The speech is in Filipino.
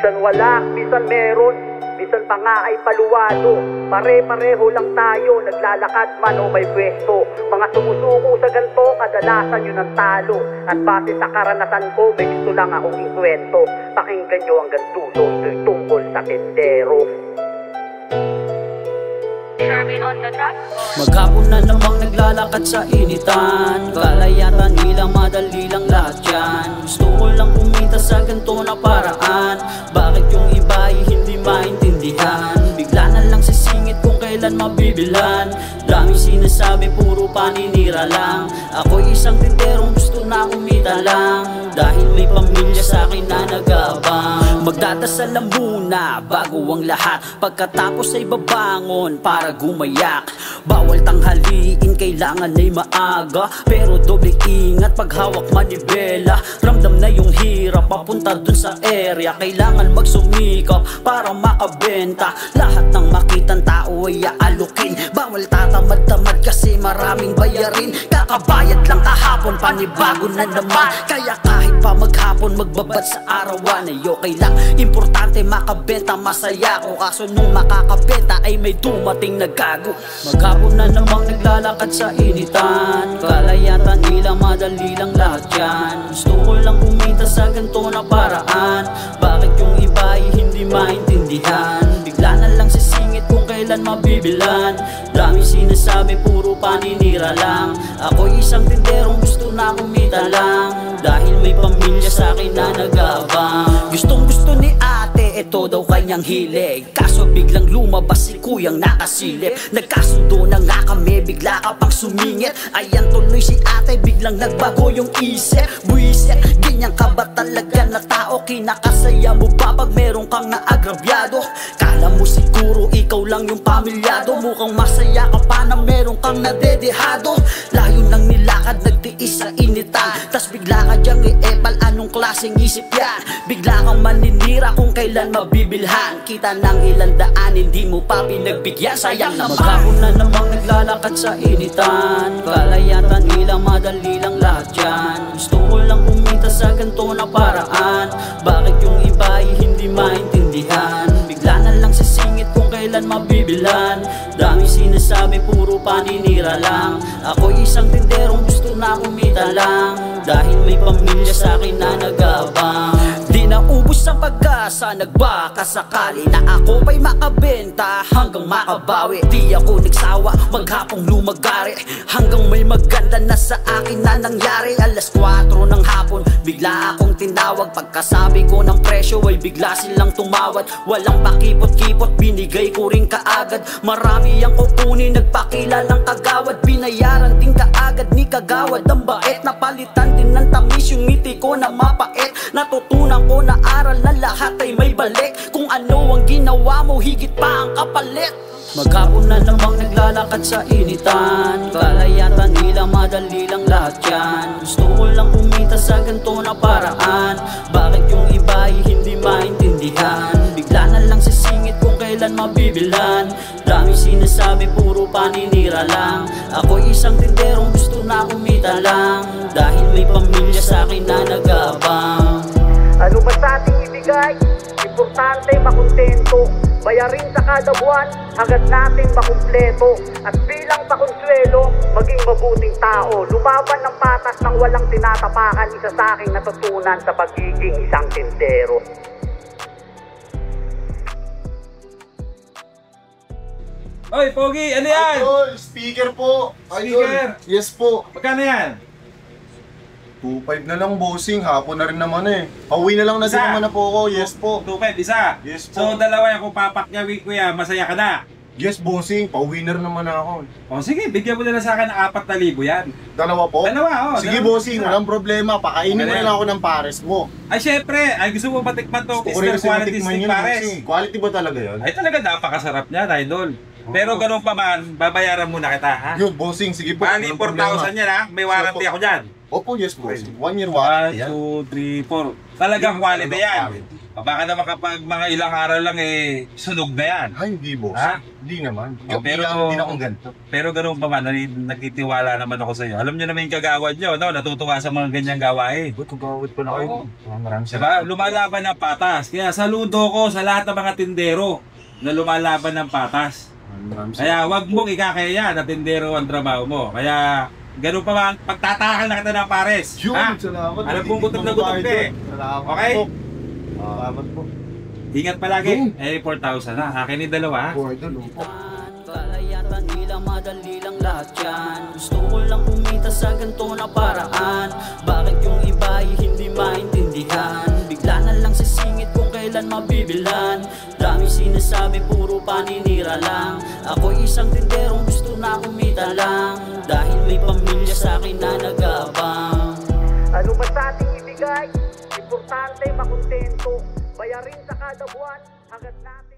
Minsan wala, minsan meron, minsan pa nga ay paluwado. Pare-pareho lang tayo, naglalakad man o may pwesto. Mga sumusuko sa ganto, kadalasan yun ang talo. At base sa karanasan ko, may gusto lang akong ikwento. Pakinggan nyo hanggang dulo, ito'y tungkol sa tindero. Maghapon na namang naglalakad sa initan, kalayatan nilang madali lang lahat yan. Gusto ko lang kumita sa ganito na paraan. Bakit yung iba ay hindi maintindihan? Bigla na lang sisingit kung kailan mabibilan. Daming sinasabi puro paninira lang. Ako'y isang tinderong gusto na kumita lang, dahil may pamilya sa akin na nag-aabang. Magdadasal lang muna bago ang lahat, pagkatapos ay babangon para gumayak. Bawal tanghaliin, kailangan ay maaga, pero doble ingat pag hawak manibela. Ramdam na yung hirap papunta dun sa area, kailangan magsumikap para makabenta. Lahat ng makitang tao ay aalukin, bawal tatamad-tamad kasi maraming bayarin. Kakabayad lang kahapon, panibago na naman, kaya kahit pa maghapon magbabad sa arawan ay okay lang. Importante makabenta, masaya ko, kaso nung makakabenta ay may dumating na gago. Maghapon na namang naglalakad sa initan, kalayatan nila madali lang lahat yan. Gusto ko lang kumita sa ganito na paraan. Bakit yung iba ay hindi maintindihan? Bigla na lang sisingit kung kailan mabibilan. Daming sinasabi puro paninira lang. Ako'y isang tinderong gusto na kumita lang, dahil may pamilya sa akin na nag-aabang. Gustong gusto ni ate, ito daw kanyang hilig, kaso biglang lumabas si kuyang nakasilip. Nagkasundo na nga kami, bigla ka pang sumingit. Ayan tuloy si ate, biglang nagbago yung isip. Buisit, ganyan ka ba talaga na tao? Kinakasaya mo ba pag meron kang naagrabyado? Kala mo siguro ikaw lang yung pamilyado, mukhang masaya ka pa na meron kang nadedehado. Layo nang nilakad, nagtiis sa initan, tas bigla ka dyang i-epal, anong klaseng isip yan? Bigla kang maninira kung kailan mabibilhan. Kita ng ilang daan, hindi mo pa pinagbigyan, sayang naman. Maghapon na namang naglalakad sa initan, kalayatan nila madali lang lahat yan. Gusto ko lang kumita sa ganito na paraan. Bakit yung iba ay hindi maintindihan? Bigla na lang sisingit kung kailan mabibilan. Daming sinasabi puro paninira lang. Ako'y isang tinderong gusto na kumita lang, dahil may pamilya sa akin na nag-aabang. Di naubos ang pag-asa, nagbaka sakali na ako pa'y makabenta hanggang makabawi. Di ako nagsawa, maghapong lumagari, hanggang may maganda na sa akin na nangyari. Alas 4 ng hapon, bigla akong tinawag. Pagkasabi ko ng presyo ay bigla silang tumawad. Walang pakipot-kipot, binigay ko rin kaagad. Marami ang kukunin, nagpakilalang kagawad. Binayaran din kaagad ni kagawad ang bait. Napalitan din ng tamis yung ngiti ko na mapait. Natutunan ko na aral na lahat ay may balik. Kung ano ang ginawa mo, higit pa ang kapalit. Maghapon na namang naglalakad sa initan, kalayatan nila madali lang lahat yan. Gusto ko lang kumita sa ganito na paraan. Bakit yung iba ay hindi maintindihan? Bigla na lang sisingit kung kailan mabibilan. Daming sinasabi puro paninira lang. Ako'y isang tinderong gusto na kumita lang, dahil may pamilya sa akin na nag-aabang. Ano ba sa ating ibigay? Importante makontento, bayarin sa kada buwan hanggat natin makumpleto. At bilang pakonsuelo, maging mabuting tao, lumaban ng patas nang walang tinatapakan. Isa sa aking natutunan sa pagiging isang tindero. Oy, Pogi, ano yan? Idol, speaker po. Speaker? Idol. Yes po. Magkano yan? 2.5 na lang, bossing. Hapon na rin naman eh. Pauwi na lang na din Isa? naman na po ako. Yes po. 2.5, isa? Yes po. So, dalawa yung kung papakyawin ko yan, masaya ka na? Yes, bossing. Pauwi na rin naman na ako. O sige, bigyan mo na lang sa akin ng 4,000 yan. Dalawa po? Dalawa, oh. Sige, dalawa. bossing. Walang problema. Pakainin mo na lang ako ng pares mo. Ay, syempre. Ay, gusto mo matikman to. Gusto ko rin Easter kasi quality matikman steak yun, pares. bossing. Quality ba talaga yun? Ay, talaga napakasarap niya, idol. Pero ganun pa man, babayaran muna kita, ha? Yun, bossing. Sige po. Bali, walang problema. 4,000 yan, ha? May warranty Sige po. ako dyan. Opo, yes bossing. 1 year warranty 1, yan. 2, 3, 4. Talagang quality yan. Baka naman kapag mga ilang araw lang sunog na yan. Ay, hindi boss. Ha? Hindi naman. Pero- Hindi na akong ganito. Pero ganun pa man, nagtitiwala naman ako sa iyo. Alam niyo naman yung kagawad niyo, no? Natutuwa sa mga ganyang gawain. Ba't kagawad pa na kayo? Maraming Diba? Lumalaban ng patas. Kaya saludo ko sa lahat ng mga tindero na lumalaban ng patas. Kaya wag mong ikakaya na tindero ang trabaho mo. Kaya ganun pa man, pagtatakal na kita ng pares. Yun, Ha? salamat. Alam kong gutom na gutom ka eh. Salamat Okay? po. Salamat po. Ingat palagi. 4,000 na. Akin yung dalawa. Ha? Po, idol. Opo. Kalayatan nila madali lang lahat yan. Gusto ko lang kumita sa ganito na paraan. Bakit yung iba ay hindi maintindihan? Bigla na lang sisingit kung kailan mabibilan. Dami sinasabi puro paninira lang. Ako isang tinderong gusto na kumita lang. Dahil may pamilya sa akin na nag-aabang. Ano ba sa ating ibigay? Importante makontento. Bayarin sa kada buwan hanggat natin